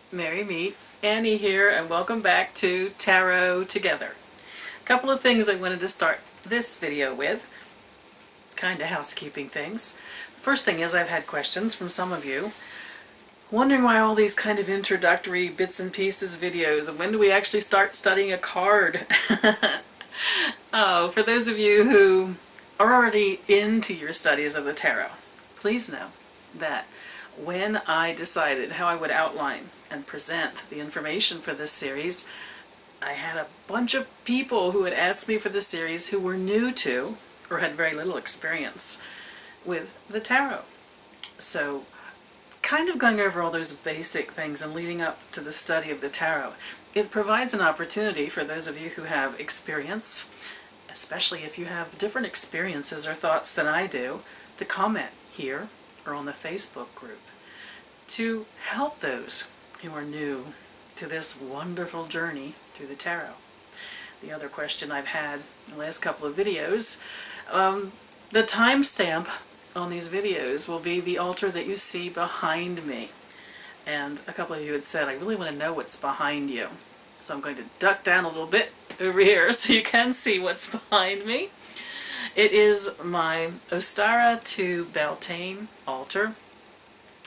Merry meet, Annie here, and welcome back to Tarot Together. A couple of things I wanted to start this video with, kind of housekeeping things. First thing is I've had questions from some of you wondering why all these kind of introductory bits and pieces videos, and when do we actually start studying a card? Oh, for those of you who are already into your studies of the tarot, please know that when I decided how I would outline and present the information for this series, I had a bunch of people who had asked me for the series who were new to or had very little experience with the tarot. So kind of going over all those basic things and leading up to the study of the tarot, it provides an opportunity for those of you who have experience, especially if you have different experiences or thoughts than I do, to comment here or on the Facebook group to help those who are new to this wonderful journey through the tarot. The other question I've had in the last couple of videos, the timestamp on these videos will be the altar that you see behind me. And a couple of you had said, I really want to know what's behind you. So I'm going to duck down a little bit over here so you can see what's behind me. It is my Ostara to Beltane altar.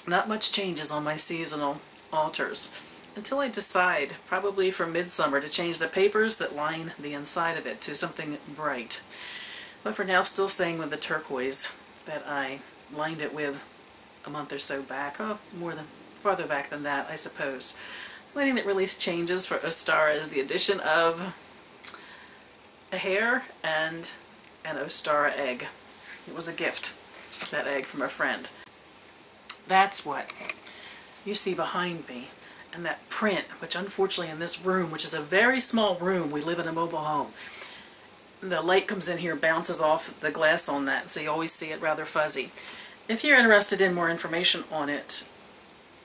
Not much changes on my seasonal altars until I decide, probably for midsummer, to change the papers that line the inside of it to something bright. But for now, still staying with the turquoise that I lined it with a month or so back. Oh, farther back than that, I suppose. The only thing that really changes for Ostara is the addition of a hair and an Ostara egg. It was a gift, that egg, from a friend. That's what you see behind me. And that print, which unfortunately in this room, which is a very small room, we live in a mobile home, the light comes in here, bounces off the glass on that, so you always see it rather fuzzy. If you're interested in more information on it,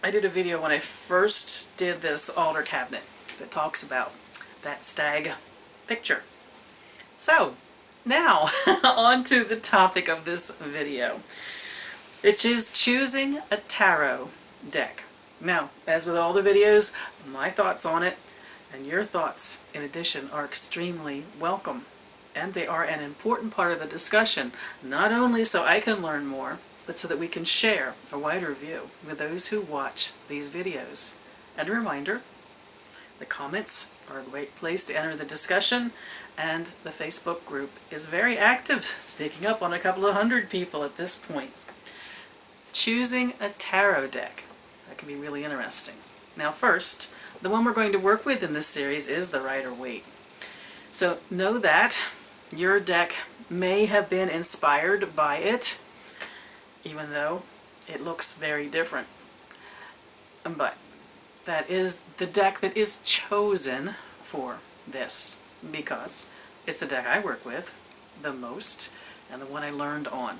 I did a video when I first did this altar cabinet that talks about that stag picture. So, now, on to the topic of this video, which is choosing a tarot deck. Now, as with all the videos, my thoughts on it and your thoughts in addition are extremely welcome. And they are an important part of the discussion, not only so I can learn more, but so that we can share a wider view with those who watch these videos. And a reminder, the comments are a great place to enter the discussion, and the Facebook group is very active, sneaking up on a couple of hundred people at this point. Choosing a tarot deck. That can be really interesting. Now first, the one we're going to work with in this series is the Rider-Waite. So know that your deck may have been inspired by it, even though it looks very different. But that is the deck that is chosen for this, because it's the deck I work with the most and the one I learned on.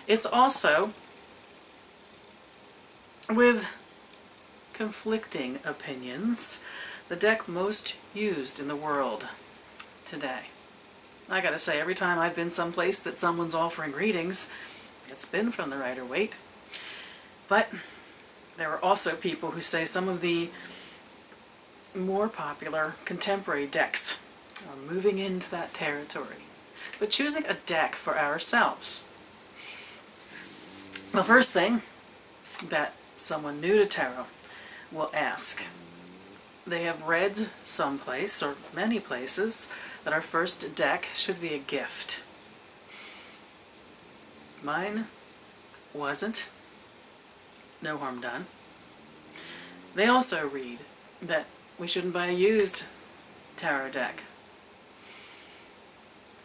It's also with conflicting opinions, the deck most used in the world today. I gotta say, every time I've been someplace that someone's offering readings, it's been from the Rider-Waite. But there are also people who say some of the more popular contemporary decks are moving into that territory. But choosing a deck for ourselves. The first thing that someone new to tarot will ask, they have read someplace or many places that our first deck should be a gift. Mine wasn't. No harm done. They also read that we shouldn't buy a used tarot deck.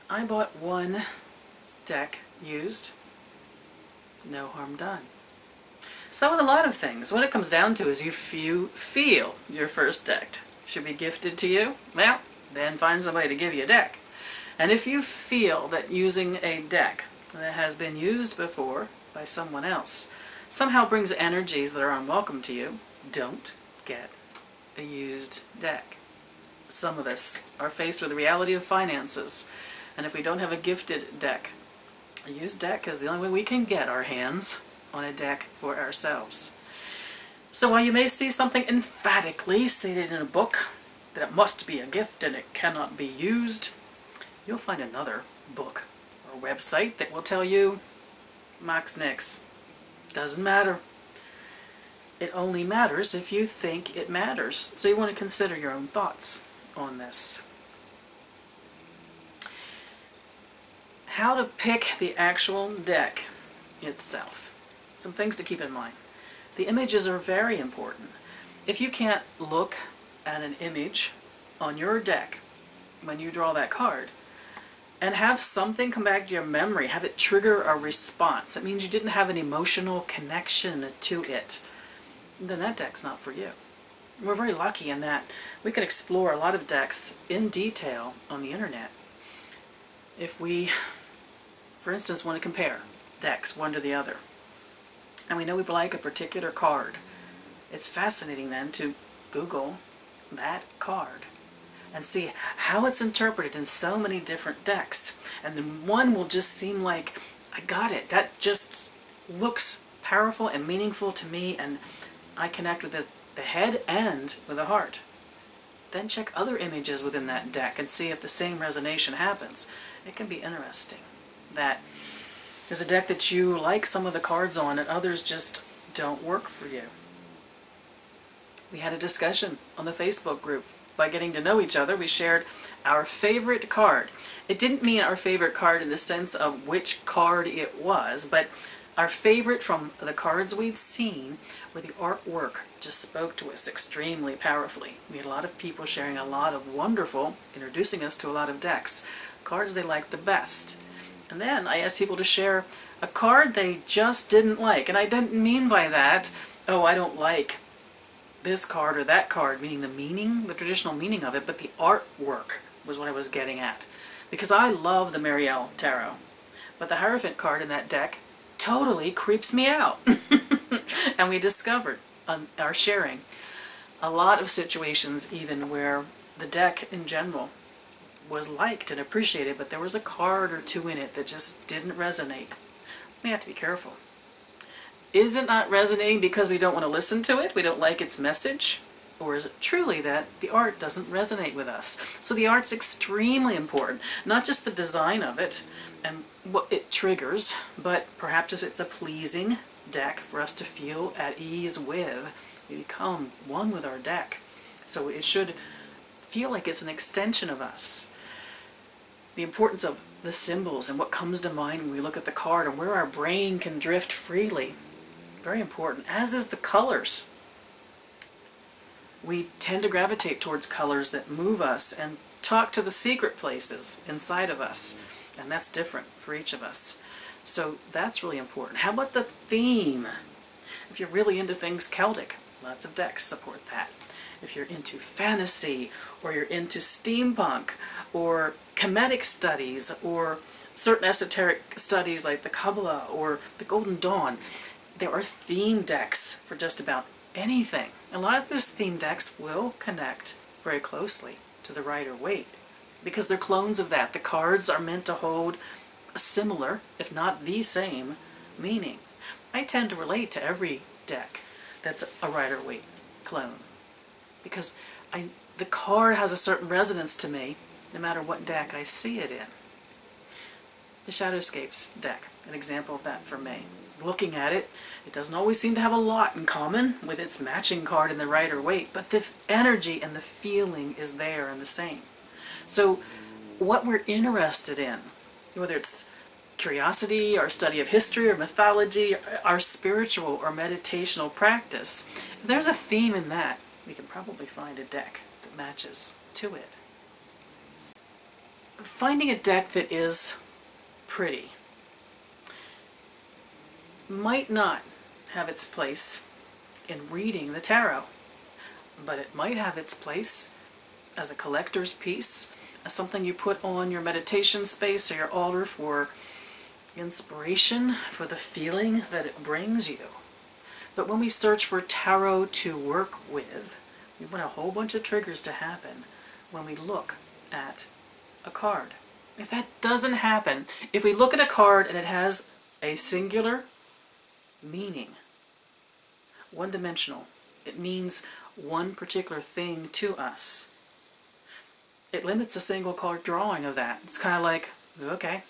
I bought one deck used. No harm done. So with a lot of things, what it comes down to is you feel your first deck should be gifted to you, well, then find somebody to give you a deck. And if you feel that using a deck that has been used before by someone else somehow brings energies that are unwelcome to you, don't get a used deck. Some of us are faced with the reality of finances, and if we don't have a gifted deck, a used deck is the only way we can get our hands on a deck for ourselves. So while you may see something emphatically stated in a book that it must be a gift and it cannot be used, you'll find another book or website that will tell you, Max Nix. Doesn't matter. It only matters if you think it matters. So you want to consider your own thoughts on this. How to pick the actual deck itself. Some things to keep in mind. The images are very important. If you can't look at an image on your deck when you draw that card and have something come back to your memory, have it trigger a response, it means you didn't have an emotional connection to it, then that deck's not for you. We're very lucky in that we can explore a lot of decks in detail on the internet. If we, for instance, want to compare decks one to the other, and we know we like a particular card, it's fascinating then to Google that card and see how it's interpreted in so many different decks. And then one will just seem like, I got it, that just looks powerful and meaningful to me, and I connect with the head and with the heart. Then check other images within that deck and see if the same resonation happens. It can be interesting that there's a deck that you like some of the cards on and others just don't work for you. We had a discussion on the Facebook group. By getting to know each other, we shared our favorite card. It didn't mean our favorite card in the sense of which card it was, but our favorite from the cards we'd seen where the artwork just spoke to us extremely powerfully. We had a lot of people sharing a lot of wonderful, introducing us to a lot of decks, cards they liked the best. And then I asked people to share a card they just didn't like. And I didn't mean by that, oh, I don't like this card or that card, meaning the meaning, the traditional meaning of it, but the artwork was what I was getting at. Because I love the Marielle Tarot, but the Hierophant card in that deck totally creeps me out. And we discovered on our sharing a lot of situations even where the deck in general was liked and appreciated, but there was a card or two in it that just didn't resonate. We have to be careful. Is it not resonating because we don't want to listen to it, we don't like its message? Or is it truly that the art doesn't resonate with us? So the art's extremely important, not just the design of it and what it triggers, but perhaps if it's a pleasing deck for us to feel at ease with, we become one with our deck. So it should feel like it's an extension of us. The importance of the symbols and what comes to mind when we look at the card and where our brain can drift freely. Very important, as is the colors. We tend to gravitate towards colors that move us and talk to the secret places inside of us, and that's different for each of us. So that's really important. How about the theme? If you're really into things Celtic, lots of decks support that. If you're into fantasy, or you're into steampunk, or Kemetic studies, or certain esoteric studies like the Kabbalah or the Golden Dawn, there are theme decks for just about anything. A lot of those theme decks will connect very closely to the Rider-Waite because they're clones of that. The cards are meant to hold a similar, if not the same, meaning. I tend to relate to every deck that's a Rider-Waite clone because the card has a certain resonance to me no matter what deck I see it in. The Shadowscapes deck, an example of that for me. Looking at it, it doesn't always seem to have a lot in common with its matching card in the Rider-Waite, but the energy and the feeling is there and the same. So what we're interested in, whether it's curiosity, our study of history or mythology, our spiritual or meditational practice, if there's a theme in that, we can probably find a deck that matches to it. Finding a deck that is pretty might not have its place in reading the tarot, but it might have its place as a collector's piece, as something you put on your meditation space or your altar for inspiration, for the feeling that it brings you. But when we search for tarot to work with, we want a whole bunch of triggers to happen when we look at a card. If that doesn't happen, if we look at a card and it has a singular meaning, one-dimensional, It means one particular thing to us. It limits a single card drawing of that. It's kind of like, okay,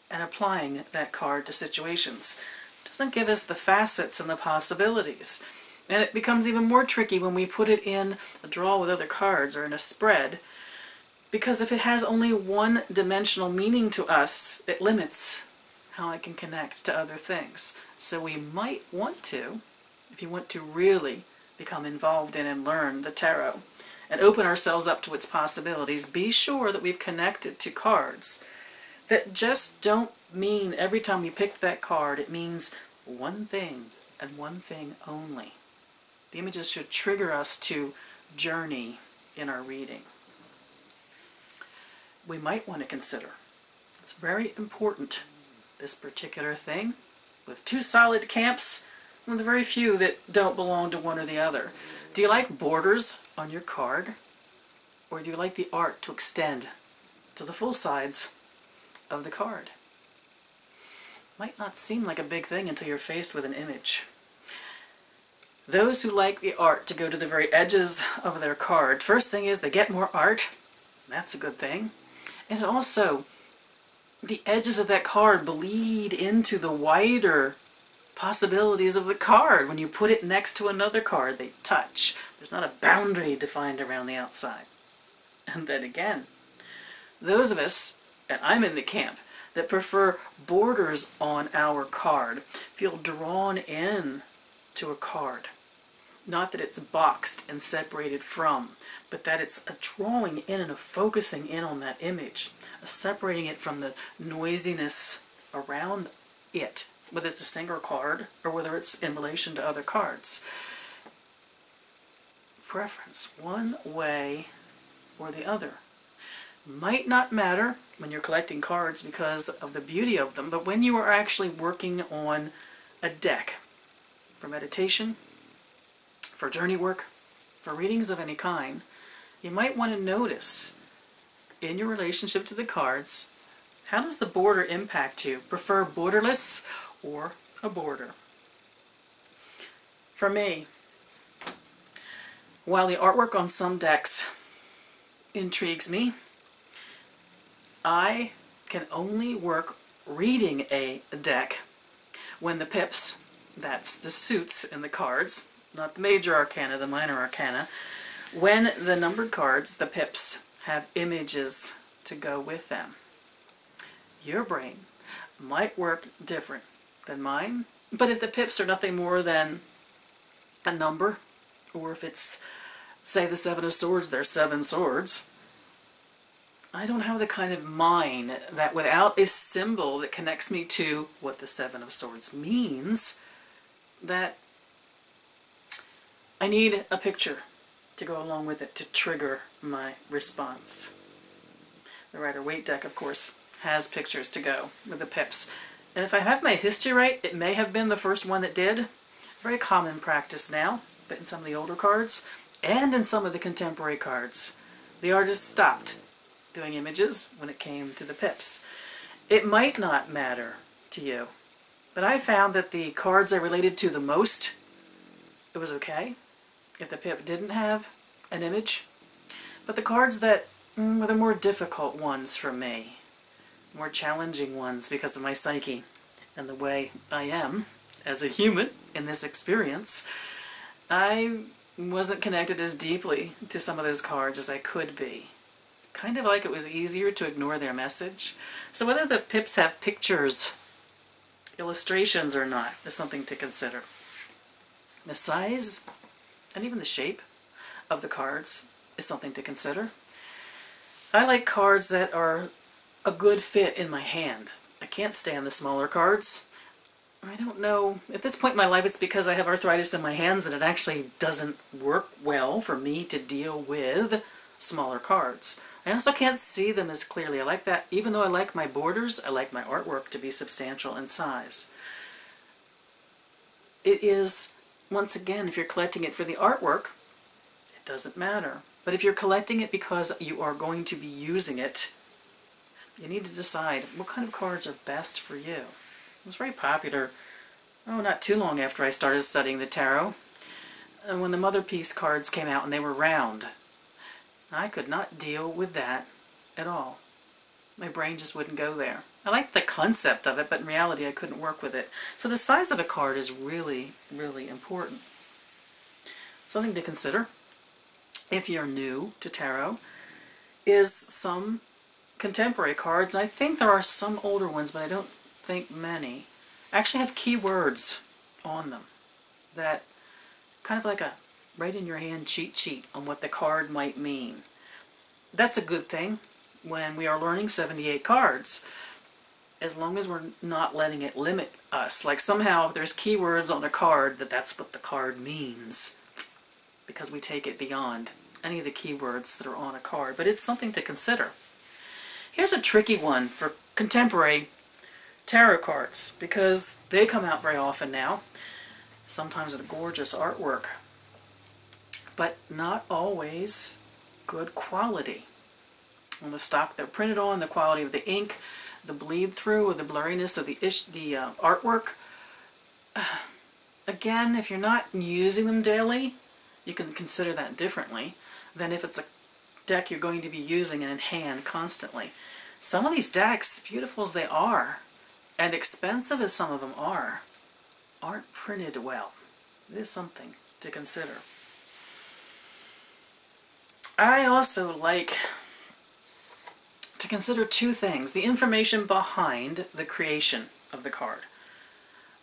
and applying that card to situations. It doesn't give us the facets and the possibilities. And it becomes even more tricky when we put it in a draw with other cards or in a spread, because if it has only one-dimensional meaning to us, it limits how I can connect to other things. So we might want to, if you want to really become involved in and learn the tarot and open ourselves up to its possibilities, be sure that we've connected to cards that just don't mean every time you pick that card it means one thing and one thing only. The images should trigger us to journey in our reading. We might want to consider, it's very important, this particular thing, with two solid camps, and the very few that don't belong to one or the other. Do you like borders on your card? Or do you like the art to extend to the full sides of the card? Might not seem like a big thing until you're faced with an image. Those who like the art to go to the very edges of their card, first thing is they get more art. That's a good thing. And also, the edges of that card bleed into the wider possibilities of the card. When you put it next to another card, they touch. There's not a boundary defined around the outside. And then again, those of us, and I'm in the camp, that prefer borders on our card, feel drawn in to a card. Not that it's boxed and separated from, but that it's a drawing in and a focusing in on that image, a separating it from the noisiness around it, whether it's a single card or whether it's in relation to other cards. Preference, one way or the other. Might not matter when you're collecting cards because of the beauty of them, but when you are actually working on a deck for meditation, for journey work, for readings of any kind, you might want to notice in your relationship to the cards, how does the border impact you? Prefer borderless or a border? For me, while the artwork on some decks intrigues me, I can only work reading a deck when the pips, that's the suits in the cards, not the major arcana, the minor arcana, when the numbered cards, the pips, have images to go with them. Your brain might work different than mine, but if the pips are nothing more than a number, or if it's, say, the Seven of Swords, there's 7 swords, I don't have the kind of mind that without a symbol that connects me to what the Seven of Swords means, that I need a picture to go along with it to trigger my response. The Rider-Waite deck, of course, has pictures to go with the pips. And if I have my history right, it may have been the first one that did. Very common practice now, but in some of the older cards, and in some of the contemporary cards, the artist stopped doing images when it came to the pips. It might not matter to you, but I found that the cards I related to the most, it was okay if the pip didn't have an image. But the cards that were the more difficult ones for me, more challenging ones because of my psyche and the way I am as a human in this experience, I wasn't connected as deeply to some of those cards as I could be. Kind of like it was easier to ignore their message. So whether the pips have pictures, illustrations or not, is something to consider. The size and even the shape of the cards is something to consider. I like cards that are a good fit in my hand. I can't stand the smaller cards. I don't know, at this point in my life it's because I have arthritis in my hands and it actually doesn't work well for me to deal with smaller cards. I also can't see them as clearly. I like that, even though I like my borders, I like my artwork to be substantial in size. It is, once again, if you're collecting it for the artwork, it doesn't matter. But if you're collecting it because you are going to be using it, you need to decide what kind of cards are best for you. It was very popular, not too long after I started studying the tarot. And when the Mother Peace cards came out and they were round, I could not deal with that at all. My brain just wouldn't go there. I liked the concept of it, but in reality I couldn't work with it. So the size of a card is really, really important. Something to consider if you're new to tarot is some contemporary cards. And I think there are some older ones, but I don't think many, actually have keywords on them that kind of like a write in your hand cheat sheet on what the card might mean. That's a good thing when we are learning 78 cards, as long as we're not letting it limit us. Like somehow if there's keywords on a card, that's what the card means, because we take it beyond any of the keywords that are on a card. But it's something to consider. Here's a tricky one for contemporary tarot cards, because they come out very often now, sometimes with gorgeous artwork, but not always good quality. On the stock they're printed on, the quality of the ink, the bleed through, or the blurriness of the artwork. Again, if you're not using them daily, you can consider that differently than if it's a deck you're going to be using in hand constantly. Some of these decks, beautiful as they are, and expensive as some of them are, aren't printed well. It is something to consider. I also like to consider two things: the information behind the creation of the card.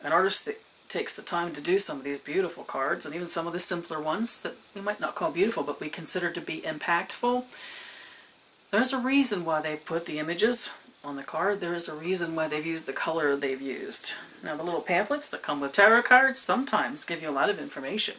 An artist that takes the time to do some of these beautiful cards, and even some of the simpler ones that we might not call beautiful but we consider to be impactful, there's a reason why they've put the images on the card. There is a reason why they've used the color they've used. Now the little pamphlets that come with tarot cards sometimes give you a lot of information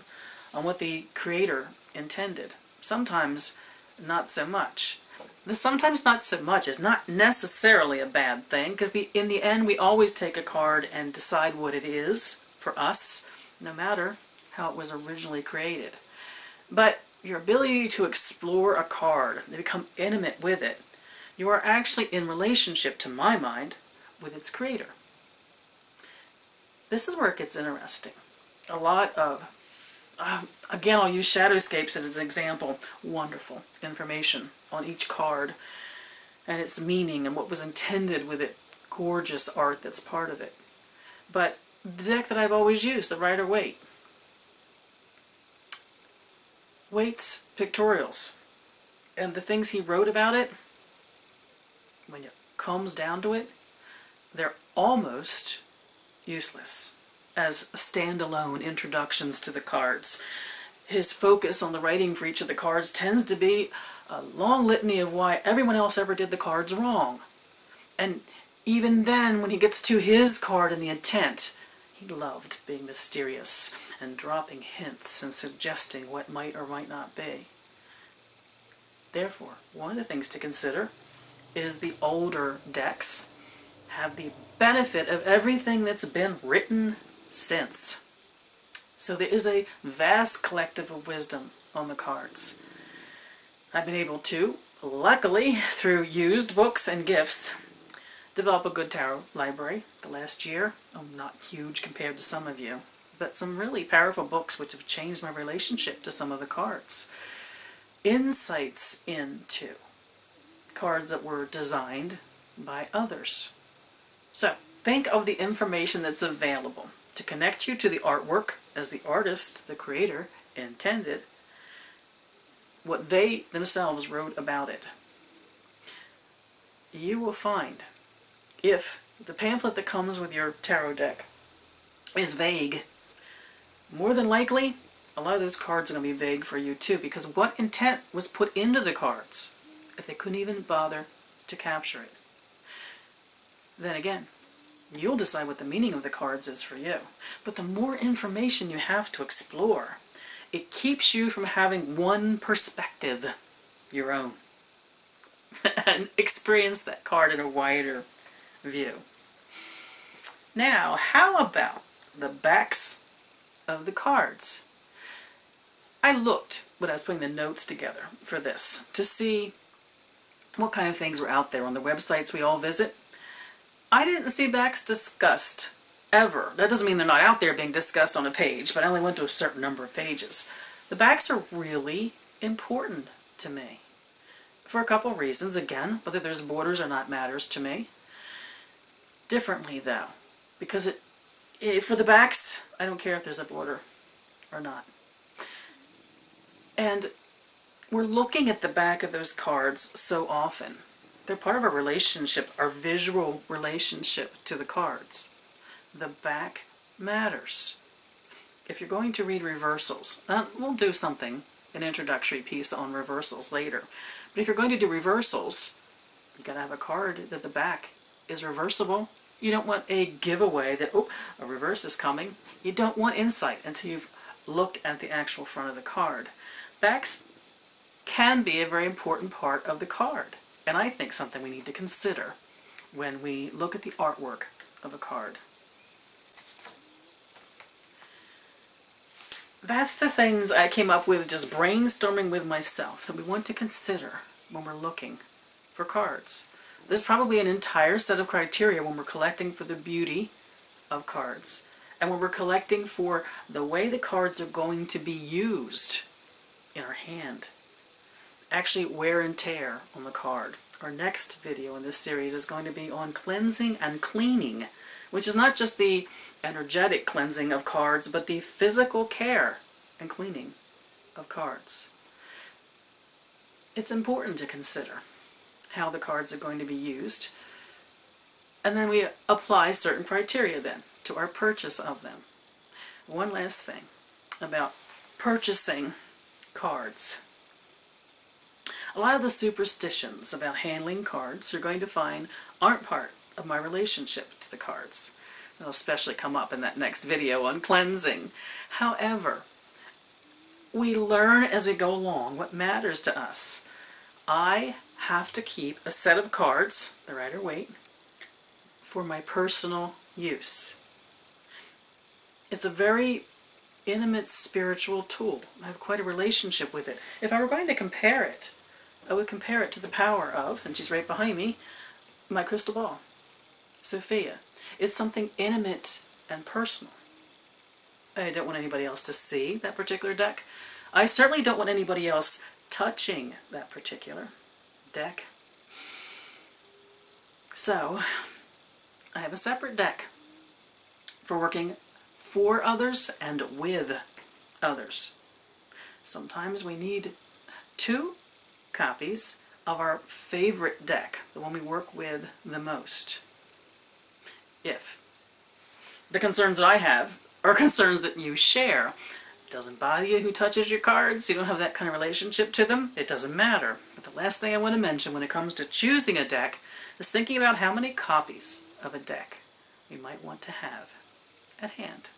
on what the creator intended. Sometimes not so much. The sometimes not so much is not necessarily a bad thing, because in the end we always take a card and decide what it is for us, no matter how it was originally created. But your ability to explore a card, to become intimate with it, you are actually in relationship, to my mind, with its creator. This is where it gets interesting. A lot of, again, I'll use Shadowscapes as an example. Wonderful information on each card and its meaning and what was intended with it. Gorgeous art that's part of it. But the deck that I've always used, the Rider-Waite. Waite's pictorials and the things he wrote about it, when it comes down to it, they're almost useless as standalone introductions to the cards. His focus on the writing for each of the cards tends to be a long litany of why everyone else ever did the cards wrong. And even then, when he gets to his card and the intent, he loved being mysterious and dropping hints and suggesting what might or might not be. Therefore, one of the things to consider is the older decks have the benefit of everything that's been written since. So there is a vast collective of wisdom on the cards. I've been able to, luckily, through used books and gifts, develop a good tarot library the last year. Not huge compared to some of you, but some really powerful books which have changed my relationship to some of the cards. Insights into cards that were designed by others. So think of the information that's available to connect you to the artwork as the artist, the creator, intended, what they themselves wrote about it. You will find, if the pamphlet that comes with your tarot deck is vague, more than likely a lot of those cards are going to be vague for you too, because what intent was put into the cards if they couldn't even bother to capture it? Then again, you'll decide what the meaning of the cards is for you. But the more information you have to explore, it keeps you from having one perspective, your own, and experience that card in a wider view. Now, how about the backs of the cards? I looked when I was putting the notes together for this to see what kind of things were out there on the websites we all visit. I didn't see backs discussed ever. That doesn't mean they're not out there being discussed on a page, but I only went to a certain number of pages. The backs are really important to me for a couple reasons. Again, whether there's borders or not matters to me. Differently though, because for the backs, I don't care if there's a border or not. And we're looking at the back of those cards so often. They're part of our relationship, our visual relationship to the cards. The back matters. If you're going to read reversals, we'll do something, an introductory piece on reversals later. But if you're going to do reversals, you've got to have a card that the back is reversible. You don't want a giveaway that, oh, a reverse is coming. You don't want insight until you've looked at the actual front of the card. Backs can be a very important part of the card, and I think something we need to consider when we look at the artwork of a card. That's the things I came up with just brainstorming with myself that we want to consider when we're looking for cards. There's probably an entire set of criteria when we're collecting for the beauty of cards and when we're collecting for the way the cards are going to be used in our hand. Actually, wear and tear on the card. Our next video in this series is going to be on cleansing and cleaning, which is not just the energetic cleansing of cards, but the physical care and cleaning of cards. It's important to consider how the cards are going to be used, and then we apply certain criteria then to our purchase of them. One last thing about purchasing cards. A lot of the superstitions about handling cards you're going to find aren't part of my relationship to the cards. They'll especially come up in that next video on cleansing. However, we learn as we go along what matters to us. I have to keep a set of cards, the Rider-Waite, for my personal use. It's a very intimate spiritual tool. I have quite a relationship with it. If I were going to compare it, I would compare it to the power of, and she's right behind me, my crystal ball, Sophia. It's something intimate and personal. I don't want anybody else to see that particular deck. I certainly don't want anybody else touching that particular deck. So, I have a separate deck for working for others and with others. Sometimes we need 2 copies of our favorite deck, the one we work with the most. If the concerns that I have are concerns that you share, it doesn't bother you who touches your cards, you don't have that kind of relationship to them, it doesn't matter. But the last thing I want to mention when it comes to choosing a deck is thinking about how many copies of a deck we might want to have at hand.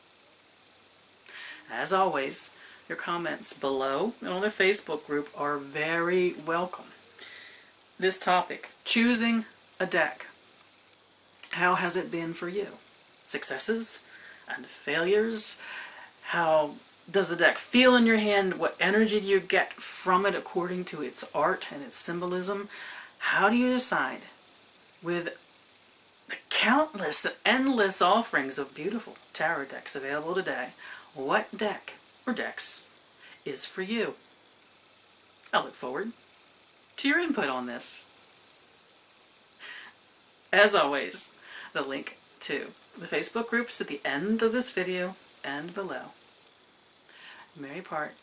As always, your comments below and on the Facebook group are very welcome. This topic, choosing a deck, how has it been for you? Successes and failures? How does the deck feel in your hand? What energy do you get from it according to its art and its symbolism? How do you decide, with the countless, endless offerings of beautiful tarot decks available today, what deck or decks is for you? I look forward to your input on this. As always, the link to the Facebook groups at the end of this video and below. Mary Part.